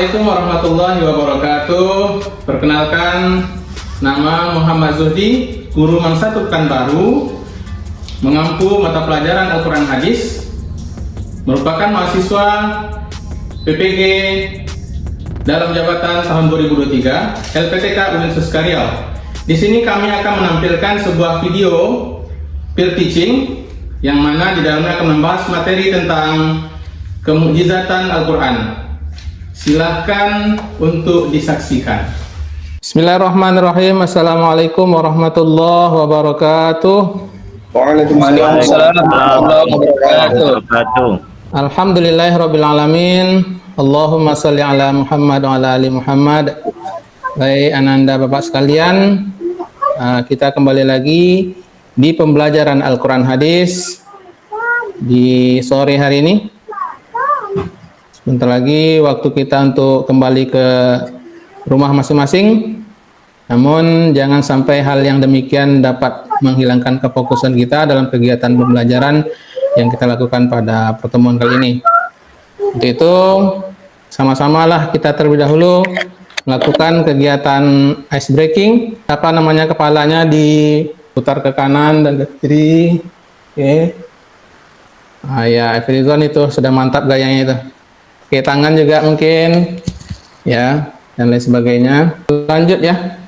Assalamualaikum warahmatullahi wabarakatuh. Perkenalkan, nama Muhammad Zuhdi, guru Mansatu Pekanbaru, mengampu mata pelajaran Al-Quran Hadis, merupakan mahasiswa PPG dalam jabatan tahun 2023 LPTK Universitas Riau. Di sini kami akan menampilkan sebuah video peer teaching yang mana di dalamnya akan membahas materi tentang kemukjizatan Al-Quran. Silahkan untuk disaksikan. Bismillahirrahmanirrahim. Assalamualaikum warahmatullahi wabarakatuh. Waalaikumsalam warahmatullahi wabarakatuh. Alhamdulillahirrabbilalamin. Allahumma salli ala Muhammad wa ala ali Muhammad. Baik ananda Bapak sekalian, kita kembali lagi di pembelajaran Al-Quran Hadis di sore hari ini. Sebentar lagi waktu kita untuk kembali ke rumah masing-masing. Namun jangan sampai hal yang demikian dapat menghilangkan kefokusan kita dalam kegiatan pembelajaran yang kita lakukan pada pertemuan kali ini. Untuk itu, sama-samalah kita terlebih dahulu melakukan kegiatan ice breaking. Apa namanya, kepalanya diputar ke kanan dan ke kiri. Oke. Ya, Efrizon itu sudah mantap gayanya itu. Oke, tangan juga mungkin, ya, dan lain sebagainya. Lanjut ya,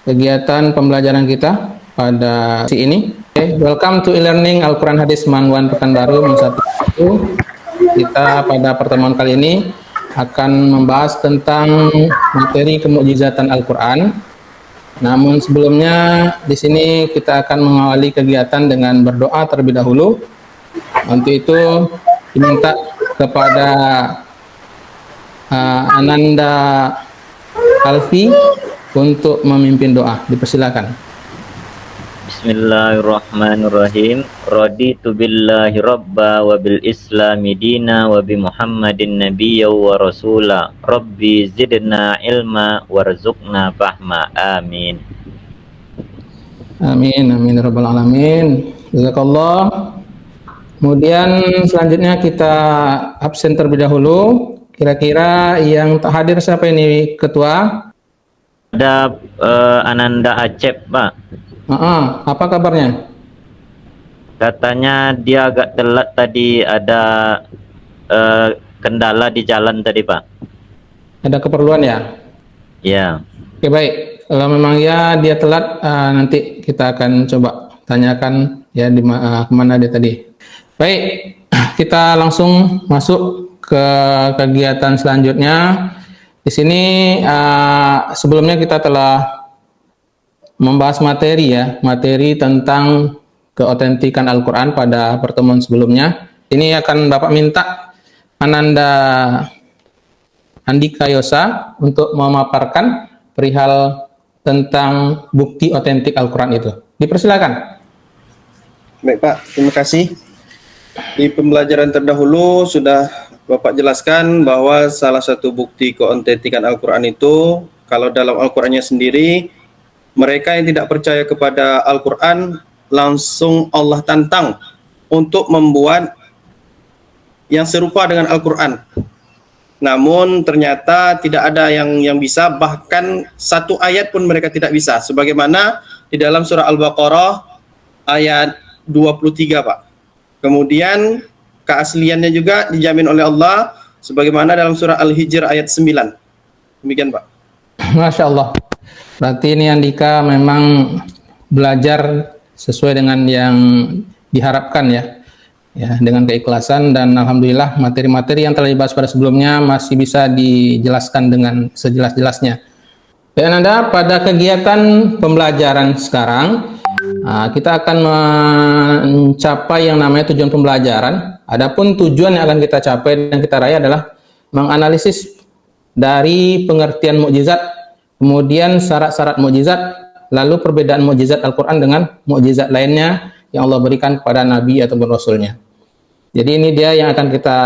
kegiatan pembelajaran kita pada si ini. Okay. Welcome to e-learning Al-Quran Hadis Mangwan Pekanbaru Mansatu. Kita pada pertemuan kali ini akan membahas tentang materi kemukjizatan Al-Quran. Namun sebelumnya di sini kita akan mengawali kegiatan dengan berdoa terlebih dahulu. Untuk itu diminta kepada Ananda Alfi untuk memimpin doa. Dipersilakan. Bismillahirrahmanirrahim. Raditu billahi rabba wa bil islami dina wa bi Muhammadin nabiyya wa rasula. Rabbi zidna ilma warzuqna fahma. Amin. Amin amin rabbal alamin. Jazakallah. Kemudian selanjutnya kita absen terlebih dahulu. Kira-kira yang tak hadir siapa ini, ketua? Ada Ananda Acep, Pak. Apa kabarnya? Katanya dia agak telat tadi, ada kendala di jalan tadi, Pak. Ada keperluan ya? Ya. Oke, baik. Kalau memang ya dia telat, nanti kita akan coba tanyakan ya di kemana dia tadi. Baik, kita langsung masuk ke kegiatan selanjutnya. Di sini sebelumnya kita telah membahas materi tentang keotentikan Al-Quran pada pertemuan sebelumnya. Ini akan Bapak minta Ananda Andika Yosa untuk memaparkan perihal tentang bukti otentik Al-Quran itu. Dipersilakan. Baik Pak, terima kasih. Di pembelajaran terdahulu sudah Bapak jelaskan bahwa salah satu bukti keotentikan Al-Quran itu, kalau dalam Al-Qurannya sendiri, mereka yang tidak percaya kepada Al-Quran langsung Allah tantang untuk membuat yang serupa dengan Al-Quran. Namun ternyata tidak ada yang bisa, bahkan satu ayat pun mereka tidak bisa. Sebagaimana di dalam surah Al-Baqarah ayat 23 Pak. Kemudian keasliannya juga dijamin oleh Allah sebagaimana dalam surah Al-Hijr ayat 9. Demikian Pak. Masya Allah. Berarti ini Andika memang belajar sesuai dengan yang diharapkan ya, dengan keikhlasan, dan alhamdulillah materi-materi yang telah dibahas pada sebelumnya masih bisa dijelaskan dengan sejelas-jelasnya. Dan Anda pada kegiatan pembelajaran sekarang kita akan mencapai yang namanya tujuan pembelajaran. Adapun tujuan yang akan kita capai dan kita raih adalah menganalisis dari pengertian mukjizat, kemudian syarat-syarat mukjizat, lalu perbedaan mukjizat Al-Quran dengan mukjizat lainnya yang Allah berikan kepada Nabi ataupun Rasulnya. Jadi ini dia yang akan kita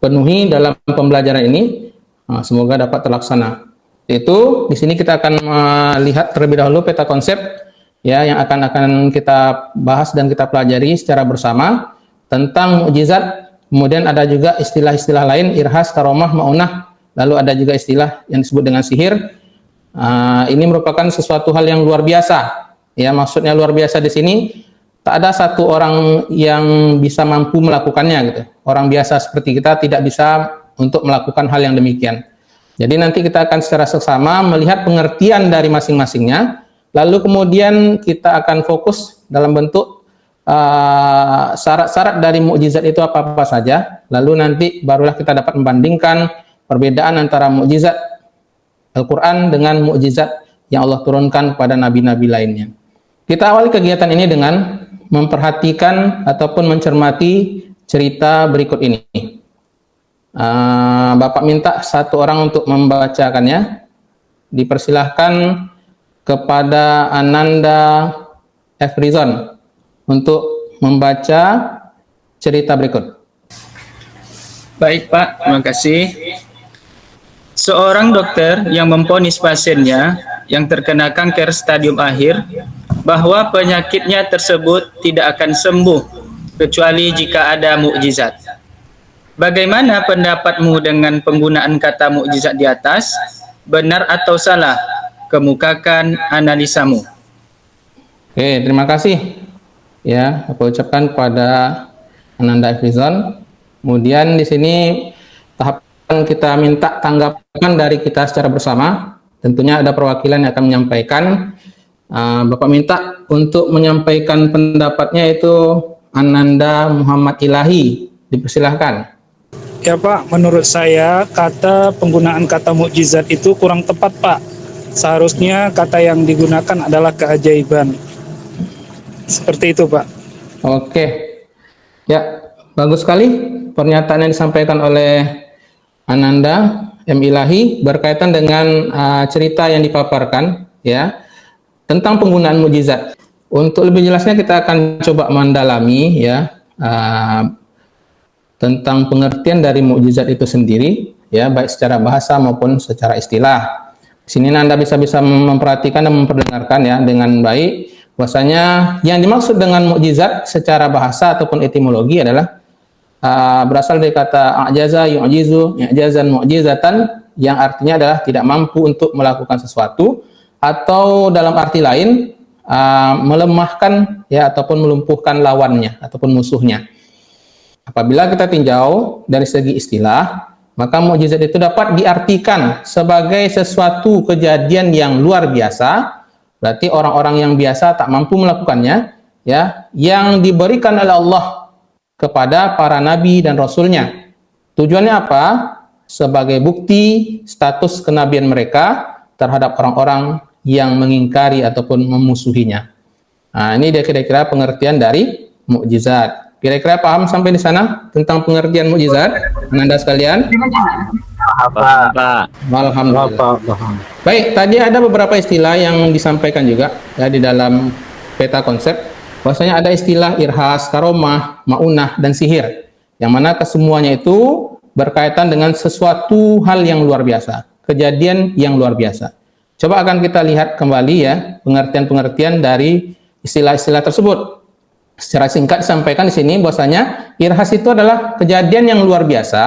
penuhi dalam pembelajaran ini. Semoga dapat terlaksana. Itu di sini kita akan melihat terlebih dahulu peta konsep ya yang akan kita bahas dan kita pelajari secara bersama tentang mukjizat Kemudian ada juga istilah-istilah lain, irhas, karomah, maunah. Lalu ada juga istilah yang disebut dengan sihir. Ini merupakan sesuatu hal yang luar biasa. Ya, maksudnya luar biasa di sini tak ada satu orang yang bisa mampu melakukannya gitu. Orang biasa seperti kita tidak bisa untuk melakukan hal yang demikian. Jadi nanti kita akan secara seksama melihat pengertian dari masing-masingnya, lalu kemudian kita akan fokus dalam bentuk syarat-syarat dari mukjizat itu apa-apa saja, lalu nanti barulah kita dapat membandingkan perbedaan antara mukjizat Al-Quran dengan mukjizat yang Allah turunkan kepada nabi-nabi lainnya. Kita awali kegiatan ini dengan memperhatikan ataupun mencermati cerita berikut ini. Bapak minta satu orang untuk membacakannya. Dipersilahkan kepada Ananda Efrizon untuk membaca cerita berikut. Baik Pak, terima kasih. Seorang dokter yang memvonis pasiennya yang terkena kanker stadium akhir bahwa penyakitnya tersebut tidak akan sembuh kecuali jika ada mukjizat. Bagaimana pendapatmu dengan penggunaan kata mukjizat di atas? Benar atau salah? Kemukakan analisamu. Oke, terima kasih. Ya, aku ucapkan kepada Ananda Efrizon. Kemudian di sini tahapan kita minta tanggapan dari kita secara bersama. Tentunya ada perwakilan yang akan menyampaikan. Bapak minta untuk menyampaikan pendapatnya itu Ananda Muhammad Ilahi. Dipersilahkan. Ya Pak, menurut saya penggunaan kata mukjizat itu kurang tepat Pak. Seharusnya kata yang digunakan adalah keajaiban. Seperti itu Pak. Oke. Ya, bagus sekali pernyataan yang disampaikan oleh Ananda M. Ilahi berkaitan dengan cerita yang dipaparkan ya tentang penggunaan mukjizat. Untuk lebih jelasnya kita akan coba mendalami ya tentang pengertian dari mukjizat itu sendiri ya, baik secara bahasa maupun secara istilah. Di sini Anda bisa memperhatikan dan memperdengarkan ya dengan baik bahwasanya yang dimaksud dengan mukjizat secara bahasa ataupun etimologi adalah berasal dari kata ajaza yu'jizu, i'jazan mu'jizatan, yang artinya adalah tidak mampu untuk melakukan sesuatu, atau dalam arti lain melemahkan ya ataupun melumpuhkan lawannya ataupun musuhnya. Apabila kita tinjau dari segi istilah, maka mukjizat itu dapat diartikan sebagai sesuatu kejadian yang luar biasa, berarti orang-orang yang biasa tak mampu melakukannya, ya, yang diberikan oleh Allah kepada para nabi dan rasulnya. Tujuannya apa? Sebagai bukti status kenabian mereka terhadap orang-orang yang mengingkari ataupun memusuhinya. Nah, ini dia kira-kira pengertian dari mukjizat. Kira-kira paham sampai di sana tentang pengertian mukjizat, Anda sekalian? Paham, Pak. Alhamdulillah. Baik, tadi ada beberapa istilah yang disampaikan juga ya di dalam peta konsep. Bahwasanya ada istilah irhas, karomah, maunah, dan sihir. Yang mana kesemuanya itu berkaitan dengan sesuatu hal yang luar biasa, kejadian yang luar biasa. Coba akan kita lihat kembali ya pengertian-pengertian dari istilah-istilah tersebut. Secara singkat disampaikan di sini bahwasanya irhas itu adalah kejadian yang luar biasa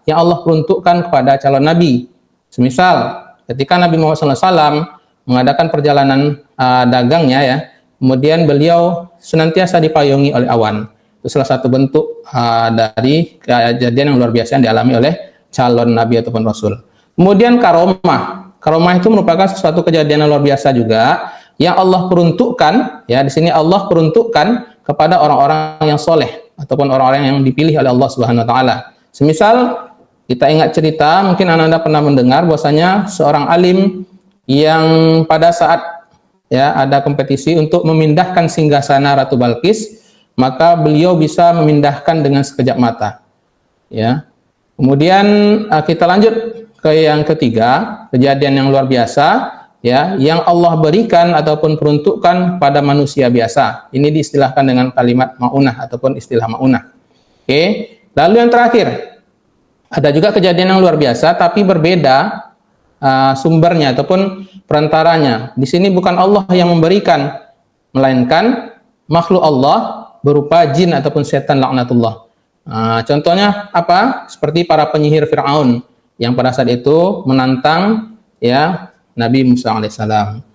yang Allah peruntukkan kepada calon nabi. Semisal ketika Nabi Muhammad SAW mengadakan perjalanan dagangnya ya, kemudian beliau senantiasa dipayungi oleh awan. Itu salah satu bentuk dari kejadian yang luar biasa yang dialami oleh calon nabi ataupun rasul. Kemudian karomah. Karomah itu merupakan sesuatu kejadian yang luar biasa juga yang Allah peruntukkan ya, di sini Allah peruntukkan kepada orang-orang yang soleh ataupun orang-orang yang dipilih oleh Allah Subhanahu wa taala. Semisal kita ingat cerita, mungkin Anda pernah mendengar bahwasanya seorang alim yang pada saat ya ada kompetisi untuk memindahkan singgasana Ratu Balqis, maka beliau bisa memindahkan dengan sekejap mata. Ya. Kemudian kita lanjut ke yang ketiga, kejadian yang luar biasa ya, yang Allah berikan ataupun peruntukkan pada manusia biasa. Ini diistilahkan dengan kalimat maunah ataupun istilah maunah. Oke. Lalu yang terakhir, ada juga kejadian yang luar biasa tapi berbeda sumbernya ataupun perantaranya. Di sini bukan Allah yang memberikan, melainkan makhluk Allah berupa jin ataupun setan laknatullah. Contohnya apa? Seperti para penyihir Fir'aun yang pada saat itu menantang ya Nabi Musa alaihissalam.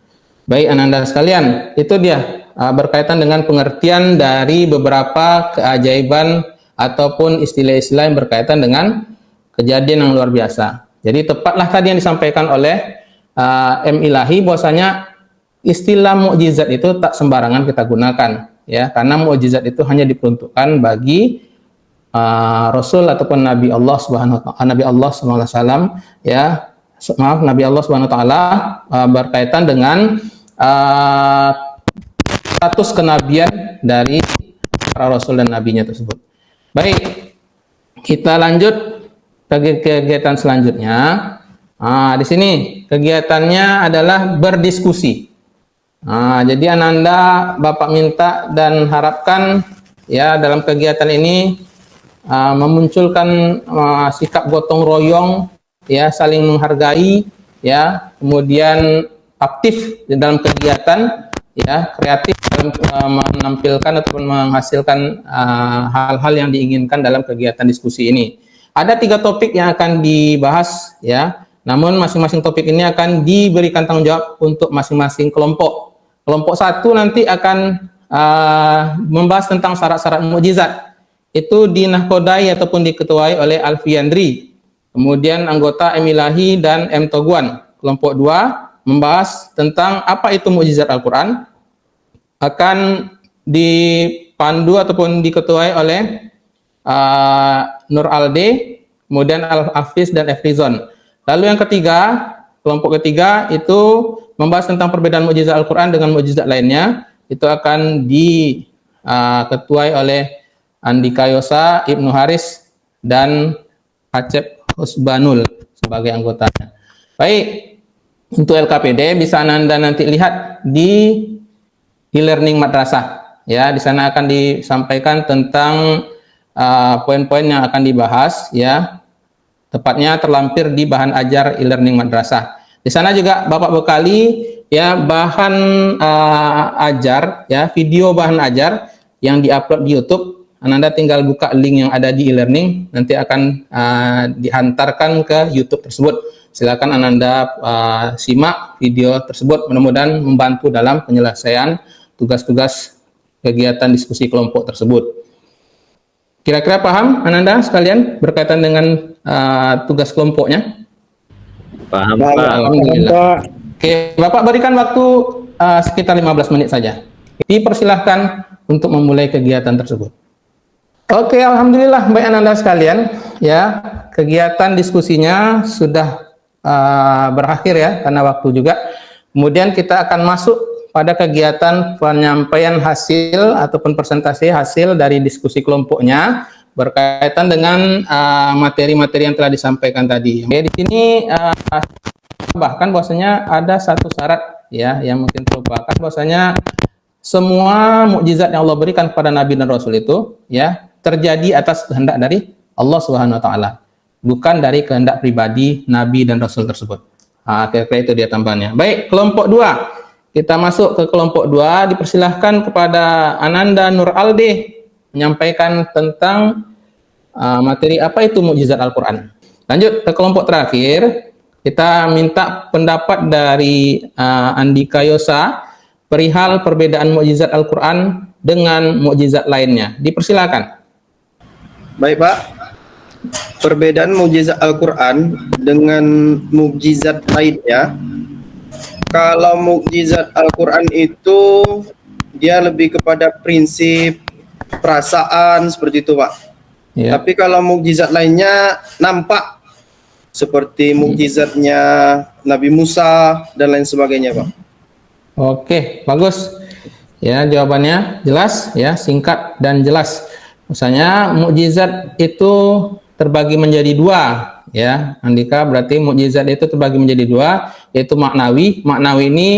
Baik ananda sekalian, itu dia berkaitan dengan pengertian dari beberapa keajaiban ataupun istilah-istilah yang berkaitan dengan kejadian yang luar biasa. Jadi tepatlah tadi yang disampaikan oleh M. Ilahi bahwasanya istilah mukjizat itu tak sembarangan kita gunakan ya, karena mukjizat itu hanya diperuntukkan bagi Rasul ataupun Nabi Allah Subhanahu wa taala ya, Nabi Allah Subhanahu wa taala berkaitan dengan status kenabian dari para rasul dan nabinya tersebut. Baik, kita lanjut ke kegiatan selanjutnya. Di sini kegiatannya adalah berdiskusi. Jadi ananda Bapak minta dan harapkan ya dalam kegiatan ini memunculkan sikap gotong royong, ya saling menghargai, ya kemudian aktif di dalam kegiatan, ya kreatif dalam menampilkan ataupun menghasilkan hal-hal yang diinginkan dalam kegiatan diskusi ini. Ada 3 topik yang akan dibahas, ya. Namun masing-masing topik ini akan diberikan tanggung jawab untuk masing-masing kelompok. Kelompok 1 nanti akan membahas tentang syarat-syarat mukjizat. Itu dinahkodai ataupun diketuai oleh Alfi Yandri. Kemudian anggota M. Ilahi dan M. Toguan. Kelompok 2 membahas tentang apa itu mukjizat Al-Quran. Akan dipandu ataupun diketuai oleh Nur Alde, kemudian Al-Hafiz dan Efrizon. Lalu yang ketiga, kelompok ketiga itu membahas tentang perbedaan mukjizat Al-Quran dengan mukjizat lainnya. Itu akan diketuai oleh Andika Yosa, Ibnu Haris, dan Acep Husbanul sebagai anggotanya. Baik, untuk LKPD bisa Anda nanti lihat di e-learning madrasah. Ya, di sana akan disampaikan tentang poin-poin yang akan dibahas, ya. Tepatnya terlampir di bahan ajar e-learning madrasah. Di sana juga Bapak bekali ya bahan ajar, ya video bahan ajar yang diupload di YouTube. Anda tinggal buka link yang ada di e-learning, nanti akan dihantarkan ke YouTube tersebut. Silakan Anda simak video tersebut, mudah-mudahan membantu dalam penyelesaian tugas-tugas kegiatan diskusi kelompok tersebut. Kira-kira paham Anda sekalian berkaitan dengan tugas kelompoknya? Paham, Pak. Alhamdulillah. Oke, Bapak berikan waktu sekitar 15 menit saja. Dipersilahkan untuk memulai kegiatan tersebut. Oke, alhamdulillah baik Anda sekalian, ya kegiatan diskusinya sudah berakhir ya karena waktu juga. Kemudian kita akan masuk pada kegiatan penyampaian hasil ataupun presentasi hasil dari diskusi kelompoknya berkaitan dengan materi-materi yang telah disampaikan tadi. Oke, di sini bahkan bahwasanya ada satu syarat ya yang mungkin terlupakan, bahwasanya semua mukjizat yang Allah berikan kepada Nabi dan Rasul itu ya terjadi atas kehendak dari Allah Subhanahu wa taala, bukan dari kehendak pribadi Nabi dan Rasul tersebut. Kira-kira itu dia tambahannya. Baik, kelompok 2. Kita masuk ke kelompok 2, dipersilahkan kepada Ananda Nur Alde menyampaikan tentang materi apa itu mukjizat Al-Qur'an. Lanjut ke kelompok terakhir, kita minta pendapat dari Andika Yosa perihal perbedaan mukjizat Al-Qur'an dengan mukjizat lainnya. Dipersilakan. Baik Pak, perbedaan mukjizat Al-Quran dengan mukjizat lainnya. Kalau mukjizat Al-Quran itu dia lebih kepada prinsip perasaan seperti itu Pak. Ya. Tapi kalau mukjizat lainnya nampak seperti mukjizatnya Nabi Musa dan lain sebagainya Pak. Oke, bagus. Ya, jawabannya jelas ya, singkat dan jelas. Misalnya mukjizat itu terbagi menjadi 2 ya. Andika, berarti mukjizat itu terbagi menjadi 2, yaitu maknawi. Maknawi ini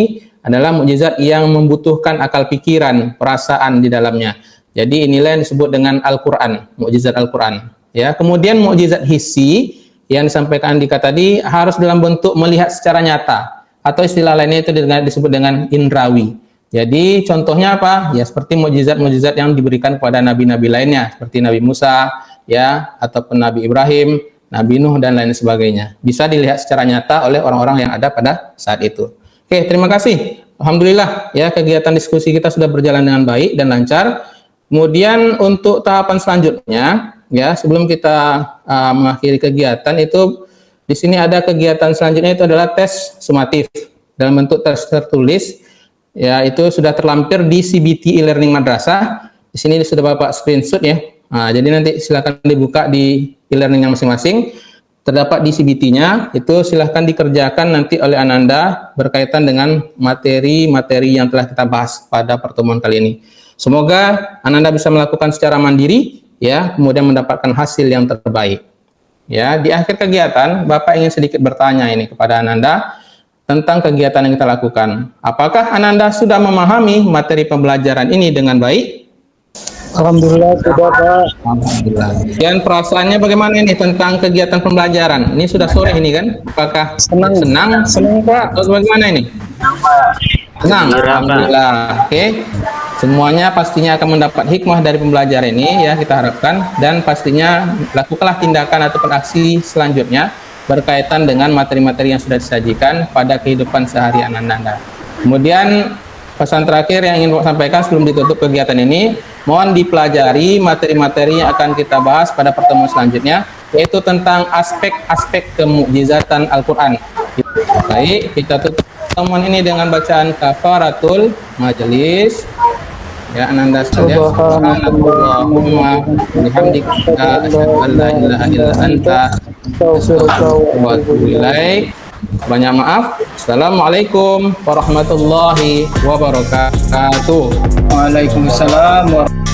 adalah mukjizat yang membutuhkan akal pikiran, perasaan di dalamnya. Jadi inilah yang disebut dengan Al-Qur'an, mukjizat Al-Qur'an. Ya, kemudian mukjizat hissi yang disampaikan Andika tadi harus dalam bentuk melihat secara nyata, atau istilah lainnya itu disebut dengan indrawi. Jadi contohnya apa? Ya seperti mukjizat-mukjizat yang diberikan kepada nabi-nabi lainnya, seperti Nabi Musa, ya, ataupun Nabi Ibrahim, Nabi Nuh dan lain sebagainya. Bisa dilihat secara nyata oleh orang-orang yang ada pada saat itu. Oke, terima kasih. Alhamdulillah ya, kegiatan diskusi kita sudah berjalan dengan baik dan lancar. Kemudian untuk tahapan selanjutnya ya, sebelum kita mengakhiri kegiatan itu, di sini ada kegiatan selanjutnya itu adalah tes sumatif dalam bentuk tes tertulis. Ya, itu sudah terlampir di CBT e-learning madrasah. Di sini sudah Bapak screenshot ya. Nah, jadi nanti silakan dibuka di e-learningnya masing-masing. Terdapat di CBT-nya, itu silahkan dikerjakan nanti oleh Ananda berkaitan dengan materi-materi yang telah kita bahas pada pertemuan kali ini. Semoga Ananda bisa melakukan secara mandiri, ya, kemudian mendapatkan hasil yang terbaik. Ya, di akhir kegiatan, Bapak ingin sedikit bertanya ini kepada Ananda tentang kegiatan yang kita lakukan. Apakah Ananda sudah memahami materi pembelajaran ini dengan baik? Alhamdulillah sudah Pak. Alhamdulillah. Dan perasaannya bagaimana ini tentang kegiatan pembelajaran? Ini sudah sore ini kan? Apakah senang Pak? Atau bagaimana ini? Senang. Alhamdulillah. Oke. Semuanya pastinya akan mendapat hikmah dari pembelajaran ini ya, kita harapkan, dan pastinya lakukanlah tindakan ataupun aksi selanjutnya berkaitan dengan materi-materi yang sudah disajikan pada kehidupan seharian Anda. Kemudian pesan terakhir yang ingin saya sampaikan sebelum ditutup kegiatan ini, mohon dipelajari materi-materi yang akan kita bahas pada pertemuan selanjutnya, yaitu tentang aspek-aspek kemukjizatan Al-Quran. Baik, kita tutup pertemuan ini dengan bacaan kafaratul majelis. Ya, Ananda sekalian, subhanallahumma bihamdika asyhadu an la ilaha illa anta astaghfiruka wa atubu ilaik. Banyak maaf. Assalamualaikum warahmatullahi wabarakatuh. Waalaikumsalam warahmatullahi